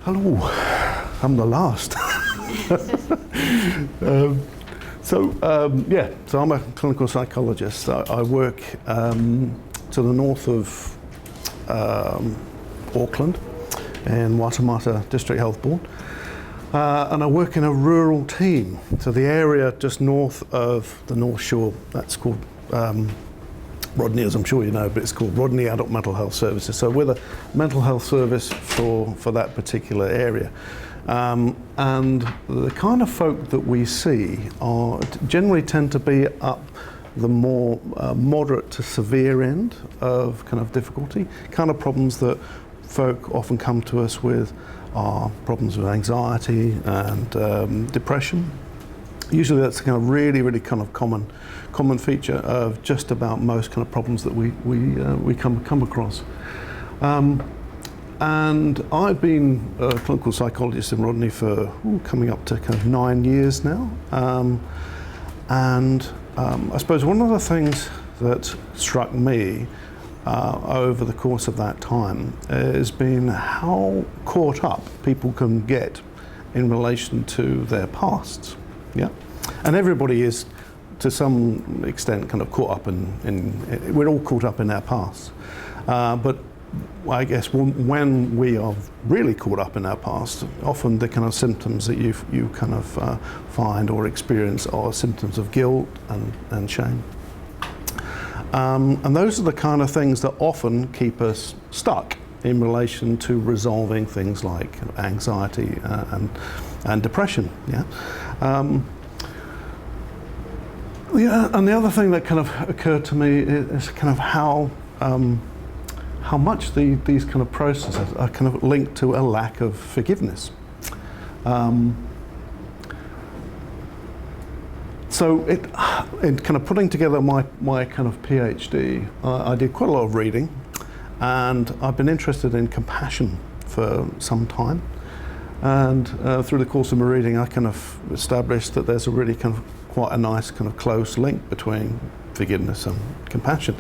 Hello, I'm the last. So I'm a clinical psychologist. I work to the north of Auckland in Waitemata District Health Board. And I work in a rural team, so the area just north of the North Shore, that's called Rodney, as I'm sure you know, but it's called Rodney Adult Mental Health Services. So we're the mental health service for that particular area. And the kind of folk that we see generally tend to be up the more moderate to severe end of kind of difficulty, kind of problems that folk often come to us with are problems with anxiety and depression. Usually that's kind of really kind of common feature of just about most kind of problems that we come across. And I've been a clinical psychologist in Rodney for coming up to kind of 9 years now. I suppose one of the things that struck me over the course of that time has been how caught up people can get in relation to their pasts. Yeah, and everybody is to some extent kind of caught up in we're all caught up in our pasts. But I guess when we are really caught up in our past, often the kind of symptoms that you kind of find or experience are symptoms of guilt and shame. And those are the kind of things that often keep us stuck in relation to resolving things like anxiety and depression. Yeah. And the other thing that kind of occurred to me is kind of how much these kind of processes are kind of linked to a lack of forgiveness. So in kind of putting together my kind of PhD, I did quite a lot of reading, and I've been interested in compassion for some time. And through the course of my reading, I kind of established that there's a really kind of quite a nice kind of close link between forgiveness and compassion.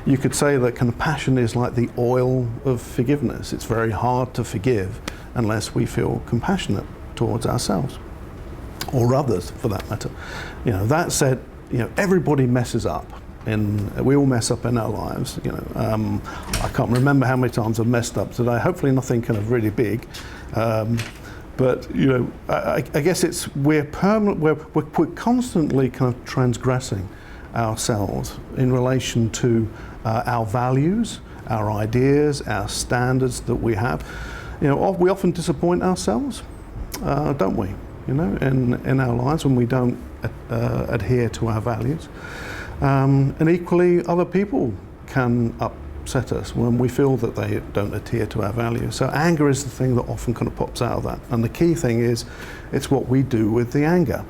You could say that compassion is like the oil of forgiveness. It's very hard to forgive unless we feel compassionate towards ourselves or others, for that matter. You know, that said, you know, everybody messes up. We all mess up in our lives. You know, I can't remember how many times I've messed up today. Hopefully nothing kind of really big. But you know, I guess we're constantly kind of transgressing ourselves in relation to our values, our ideas, our standards that we have. You know, we often disappoint ourselves, don't we? You know, in our lives when we don't adhere to our values. And equally, other people can upset us when we feel that they don't adhere to our values. So anger is the thing that often kind of pops out of that. And the key thing is, it's what we do with the anger.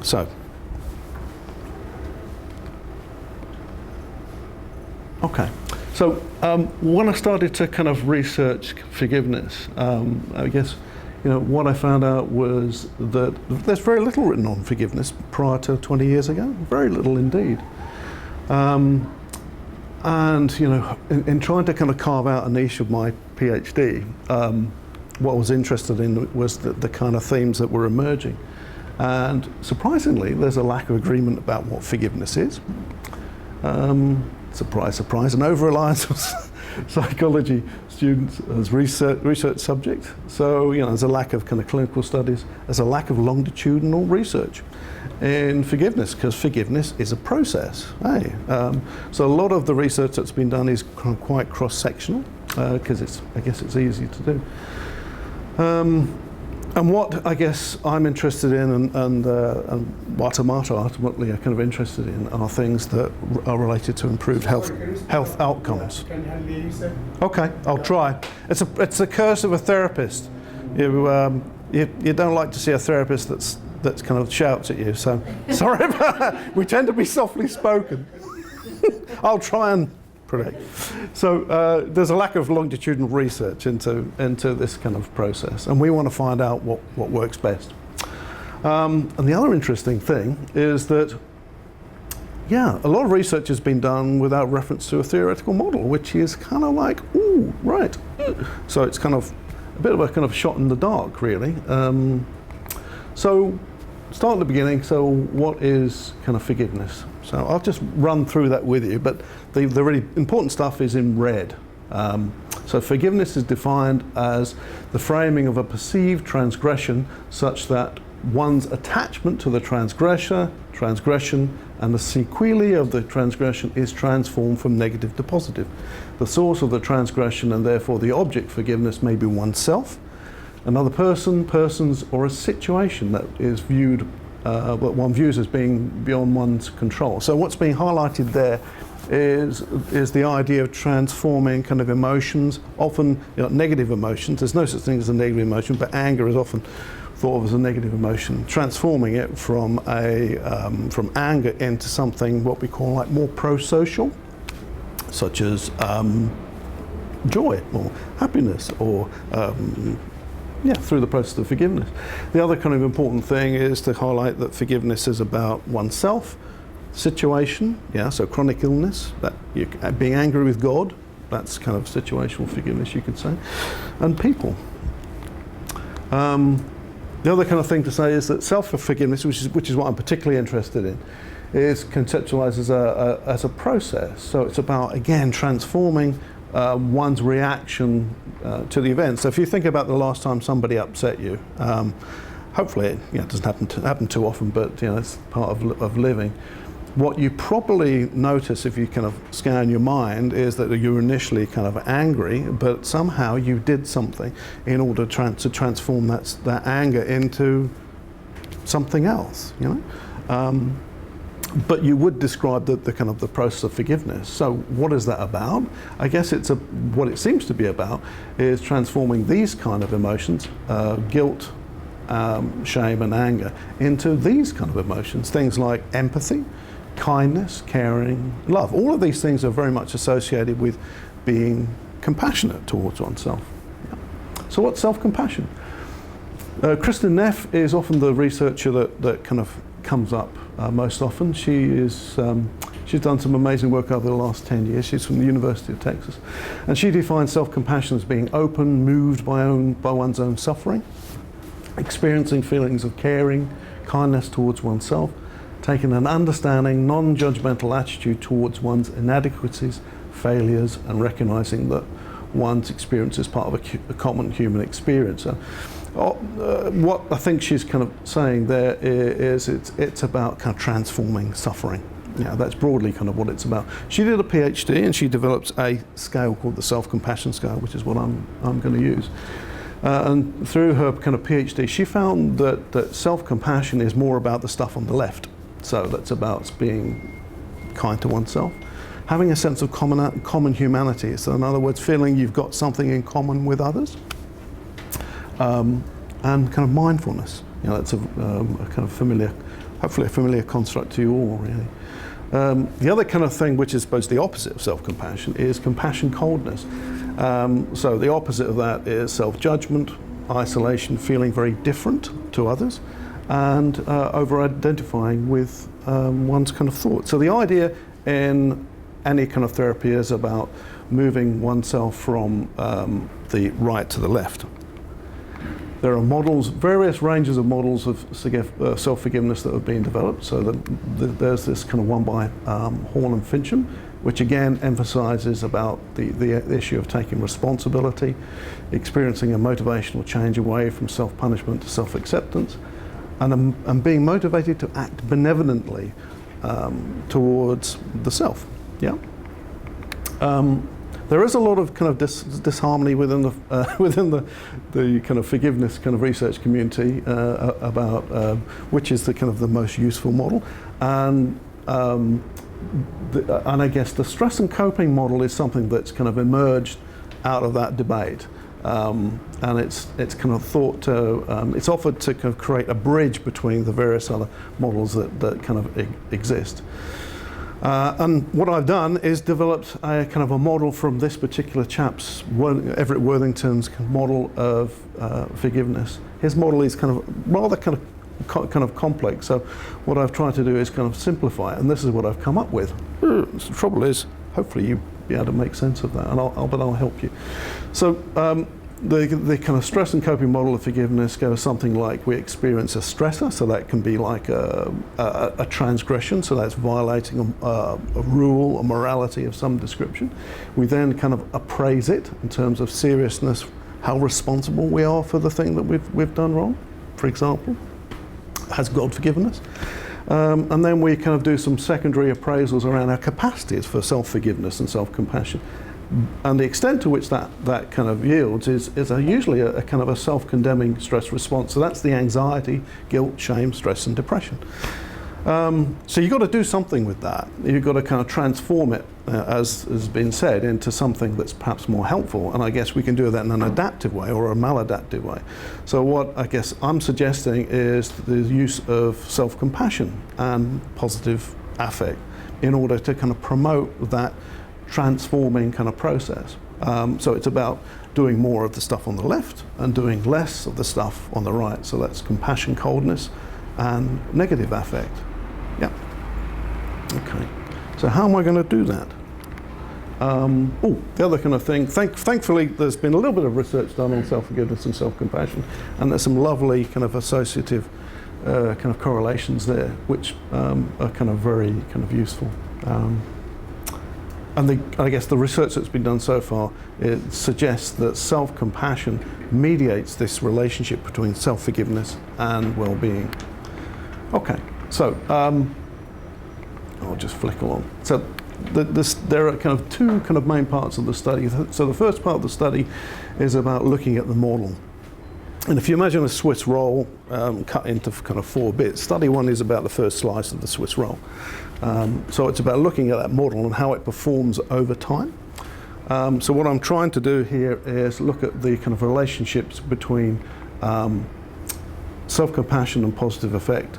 So, okay. So when I started to kind of research forgiveness, I guess, you know, what I found out was that there's very little written on forgiveness prior to 20 years ago, very little indeed. And, you know, in trying to kind of carve out a niche of my PhD, what I was interested in was the kind of themes that were emerging. And surprisingly, there's a lack of agreement about what forgiveness is. Surprise, surprise, an over-reliance of psychology students as research subject. So, you know, there's a lack of kind of clinical studies. There's a lack of longitudinal research in forgiveness, because forgiveness is a process. Hey, so a lot of the research that's been done is quite cross-sectional, because I guess it's easy to do. And what I guess I'm interested in, and Waitemata ultimately are kind of interested in, are things that are related to improved health outcomes. Can you hear you, sir? Okay, I'll try. It's the curse of a therapist. You don't like to see a therapist that's kind of shouts at you. So sorry about that. We tend to be softly spoken. I'll try and predict. So there's a lack of longitudinal research into this kind of process, and we want to find out what works best. And the other interesting thing is that, yeah, a lot of research has been done without reference to a theoretical model, which is kind of like, ooh, right. So it's kind of a bit of a kind of shot in the dark, really. So start at the beginning. So what is kind of forgiveness? So I'll just run through that with you, but the really important stuff is in red. So forgiveness is defined as the framing of a perceived transgression such that one's attachment to the transgression and the sequelae of the transgression is transformed from negative to positive. The source of the transgression and therefore the object of forgiveness may be oneself, another person, persons, or a situation that is viewed, what one views as being beyond one's control. So what's being highlighted there is the idea of transforming kind of emotions, often negative emotions. There's no such thing as a negative emotion, but anger is often thought of as a negative emotion, transforming it from anger into something what we call like more pro-social, such as joy or happiness, or through the process of forgiveness. The other kind of important thing is to highlight that forgiveness is about oneself, situation, so chronic illness, that being angry with God, that's kind of situational forgiveness, you could say, and people. The other kind of thing to say is that self-forgiveness, which is what I'm particularly interested in, is conceptualized as a process. So it's about, again, transforming one's reaction to the event. So if you think about the last time somebody upset you, hopefully it doesn't happen too often, but it's part of living. What you probably notice if you kind of scan your mind is that you were initially kind of angry, but somehow you did something in order to transform that anger into something else, But you would describe the kind of the process of forgiveness. So what is that about? I guess what it seems to be about is transforming these kind of emotions, guilt, shame and anger, into these kind of emotions, things like empathy, kindness, caring, love. All of these things are very much associated with being compassionate towards oneself. So what's self-compassion? Kristen Neff is often the researcher that kind of comes up most often. She's done some amazing work over the last 10 years. She's from the University of Texas. And she defines self-compassion as being open, moved by one's own suffering, experiencing feelings of caring, kindness towards oneself, taking an understanding, non-judgmental attitude towards one's inadequacies, failures, and recognizing that one's experience is part of a common human experience. So, what I think she's kind of saying there is it's about kind of transforming suffering. That's broadly kind of what it's about. She did a PhD and she developed a scale called the self-compassion scale, which is what I'm going to use. And through her kind of PhD, she found that self-compassion is more about the stuff on the left. So that's about being kind to oneself, having a sense of common humanity. So in other words, feeling you've got something in common with others, and kind of mindfulness. That's a kind of familiar, hopefully a familiar construct to you all, really. The other kind of thing, which is supposed to be the opposite of self-compassion, is compassion coldness. So the opposite of that is self-judgment, isolation, feeling very different to others, and over-identifying with one's kind of thoughts. So the idea in any kind of therapy is about moving oneself from the right to the left. There are models, various ranges of models of self-forgiveness that have been developed. So there's this kind of one by Horn and Fincham, which again emphasizes about the issue of taking responsibility, experiencing a motivational change away from self-punishment to self-acceptance, and being motivated to act benevolently towards the self. There is a lot of kind of disharmony within the kind of forgiveness kind of research community about which is the kind of the most useful model, and I guess the stress and coping model is something that's kind of emerged out of that debate. And it's kind of thought to, it's offered to kind of create a bridge between the various other models that kind of exist. And what I've done is developed a kind of a model from this particular chap's, Everett Worthington's model of forgiveness. His model is kind of rather kind of complex. So what I've tried to do is kind of simplify it, and this is what I've come up with. The trouble is, hopefully you'll be able to make sense of that, and I'll help you. So the kind of stress and coping model of forgiveness goes something like we experience a stressor, so that can be like a transgression, so that's violating a rule or morality of some description. We then kind of appraise it in terms of seriousness, how responsible we are for the thing that we've done wrong, for example. Has God forgiven us? And then we kind of do some secondary appraisals around our capacities for self-forgiveness and self-compassion. And the extent to which that kind of yields is usually a kind of a self-condemning stress response. So that's the anxiety, guilt, shame, stress and depression. So you've got to do something with that. You've got to kind of transform it, as has been said, into something that's perhaps more helpful. And I guess we can do that in an adaptive way or a maladaptive way. So what I guess I'm suggesting is the use of self-compassion and positive affect in order to kind of promote that transforming kind of process. So it's about doing more of the stuff on the left and doing less of the stuff on the right. So that's compassion, coldness, and negative affect. Yeah. Okay. So how am I going to do that? The other kind of thing, thankfully there's been a little bit of research done on self-forgiveness and self-compassion, and there's some lovely kind of associative kind of correlations there, which are kind of very kind of useful. And I guess the research that's been done so far, it suggests that self-compassion mediates this relationship between self-forgiveness and well-being. Okay, so I'll just flick along. So there are kind of two kind of main parts of the study. So the first part of the study is about looking at the model. And if you imagine a Swiss roll cut into kind of 4 bits, study 1 is about the first slice of the Swiss roll. So it's about looking at that model and how it performs over time. So what I'm trying to do here is look at the kind of relationships between self-compassion and positive affect,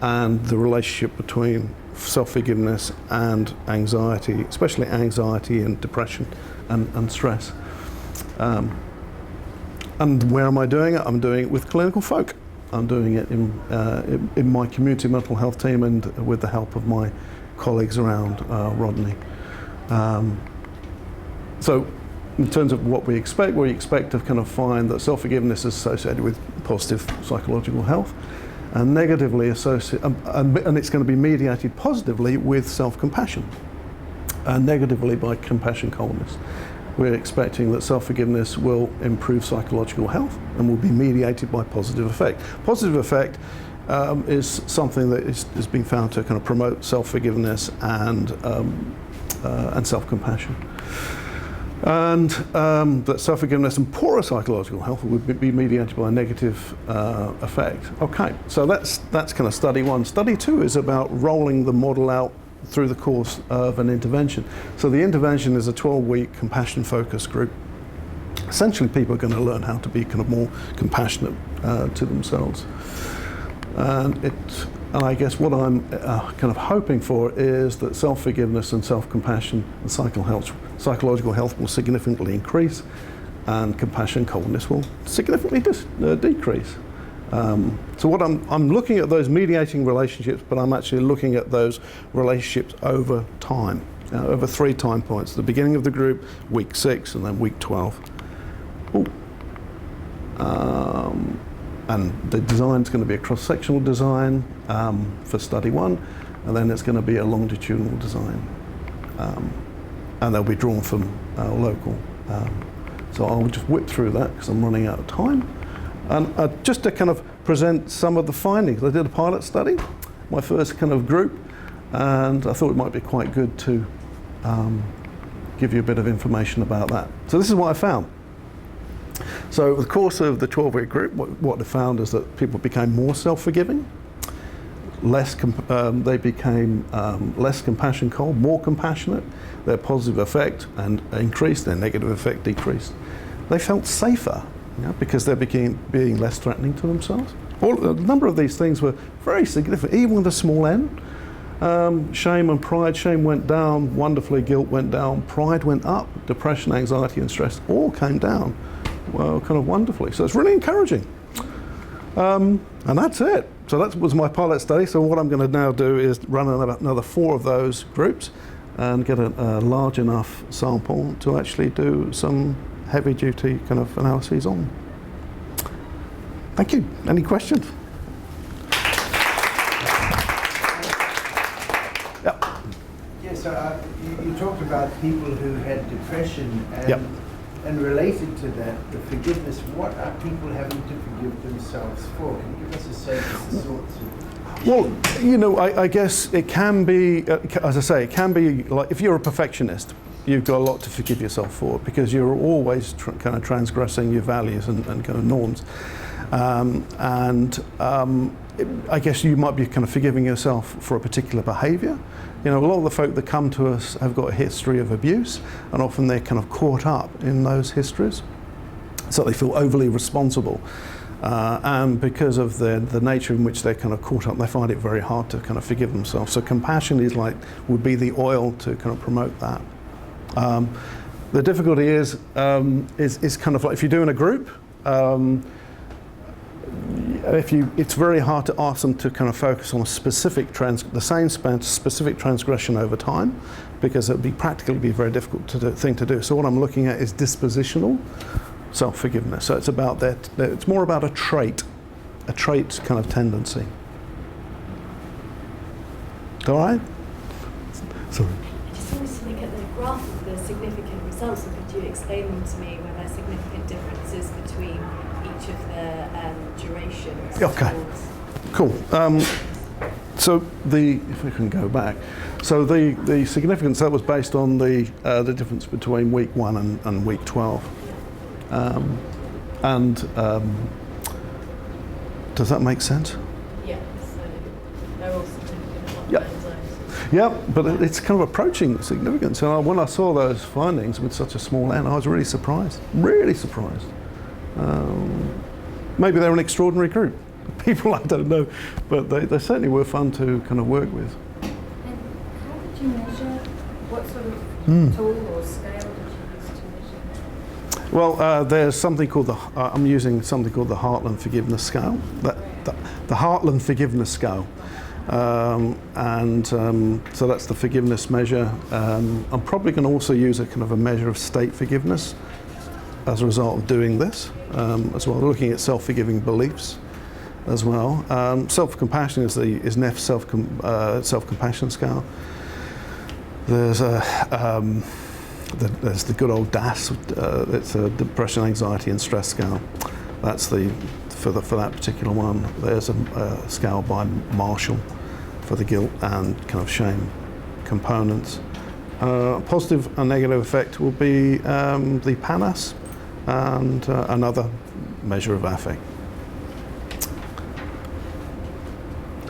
and the relationship between self-forgiveness and anxiety, especially anxiety and depression and stress. And where am I doing it? I'm doing it with clinical folk. I'm doing it in my community mental health team and with the help of my colleagues around Rodney. So in terms of what we expect to kind of find that self-forgiveness is associated with positive psychological health, and negatively associated, and it's going to be mediated positively with self-compassion, and negatively by compassion coldness. We're expecting that self-forgiveness will improve psychological health and will be mediated by positive affect. Positive affect is something that is being found to kind of promote self-forgiveness and self-compassion. And that self-forgiveness and poorer psychological health will be mediated by a negative affect. Okay, so that's kind of study 1. Study 2 is about rolling the model out through the course of an intervention. So the intervention is a 12-week compassion focus group. Essentially people are going to learn how to be kind of more compassionate to themselves. And I guess what I'm kind of hoping for is that self-forgiveness and self-compassion and psychological health will significantly increase, and compassion coldness will significantly decrease. So what I'm looking at those mediating relationships, but I'm actually looking at those relationships over time, over 3 time points: the beginning of the group, week 6, and then week 12. And the design is going to be a cross-sectional design for study 1, and then it's going to be a longitudinal design, and they'll be drawn from local. So I'll just whip through that because I'm running out of time. And just to kind of present some of the findings, I did a pilot study, my first kind of group, and I thought it might be quite good to give you a bit of information about that. So this is what I found. So over the course of the 12-week group, what they found is that people became more self-forgiving, they became less compassion cold, more compassionate, their positive affect and increased, their negative affect decreased. They felt safer, because they became being less threatening to themselves. A number of these things were very significant, even with a small n. Shame and pride, shame went down wonderfully, guilt went down, pride went up, depression, anxiety and stress all came down, well, kind of wonderfully. So it's really encouraging. And that's it. So that was my pilot study. So what I'm going to now do is run another 4 of those groups and get a large enough sample to actually do some heavy duty kind of analyses on. Thank you. Any questions? Yeah. Yes, you talked about people who had depression, and, Yep. and related to that, the forgiveness. What are people having to forgive themselves for? Can you give us a sense of the sorts of... Well, you know, I guess it can be, as I say, it can be like if you're a perfectionist, you've got a lot to forgive yourself for because you're always kind of transgressing your values and kind of norms. I guess you might be kind of forgiving yourself for a particular behaviour. You know, a lot of the folk that come to us have got a history of abuse, and often they're kind of caught up in those histories, so they feel overly responsible. And because of the nature in which they're kind of caught up, they find it very hard to kind of forgive themselves. So compassion would be the oil to kind of promote that. The difficulty is kind of like if you're doing a group, it's very hard to ask them to kind of focus on a specific specific transgression over time, because it would be practically be a very difficult thing to do. So what I'm looking at is dispositional self-forgiveness. So it's about that. It's more about a trait kind of tendency. All right. Sorry. I just wanted to look at the graph of the significant results, and could you explain them to me, where there are significant differences between each of the durations? Okay. Cool. So if we can go back, so the significance that was based on the difference between week 1 and week 12. Does that make sense? Yeah, so they're all significant at Yep. one time. Yeah, but it's kind of approaching significance. And when I saw those findings with such a small n, I was really surprised. Really surprised. Maybe they're an extraordinary group. People, I don't know, but they certainly were fun to kind of work with. And how did you measure? What sort of tool or scale did you use to measure that? Well, there's something called I'm using something called the Heartland Forgiveness Scale. The Heartland Forgiveness Scale. So that's the forgiveness measure. I'm probably going to also use a kind of a measure of state forgiveness as a result of doing this, as well, looking at self-forgiving beliefs as well. Self-compassion is NEF's self-compassion scale. There's the good old DAS. It's a depression, anxiety, and stress scale. That's for that particular one. There's a scale by Marshall for the guilt and kind of shame components. Positive and negative effect will be the PANAS and another measure of affect.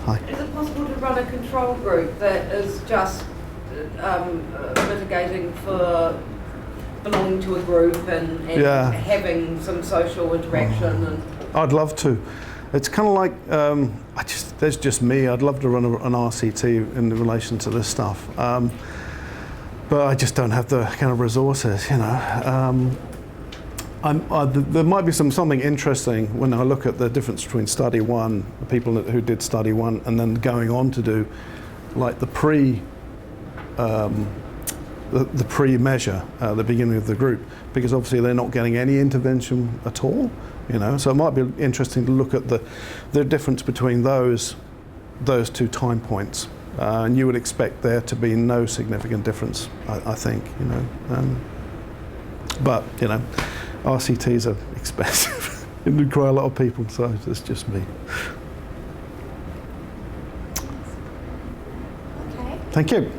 Hi. Is it possible to run a control group that is just mitigating for belonging to a group and having some social interaction? And I'd love to. It's kind of like there's just me. I'd love to run an RCT in relation to this stuff, but I just don't have the kind of resources, you know. There might be something interesting when I look at the difference between study 1, the people who did study 1, and then going on to do like the pre-measure at the beginning of the group, because obviously they're not getting any intervention at all, you know. So it might be interesting to look at the difference between those two time points, and you would expect there to be no significant difference, I think, you know. But you know, RCTs are expensive. It require a lot of people, so it's just me. Okay. Thank you.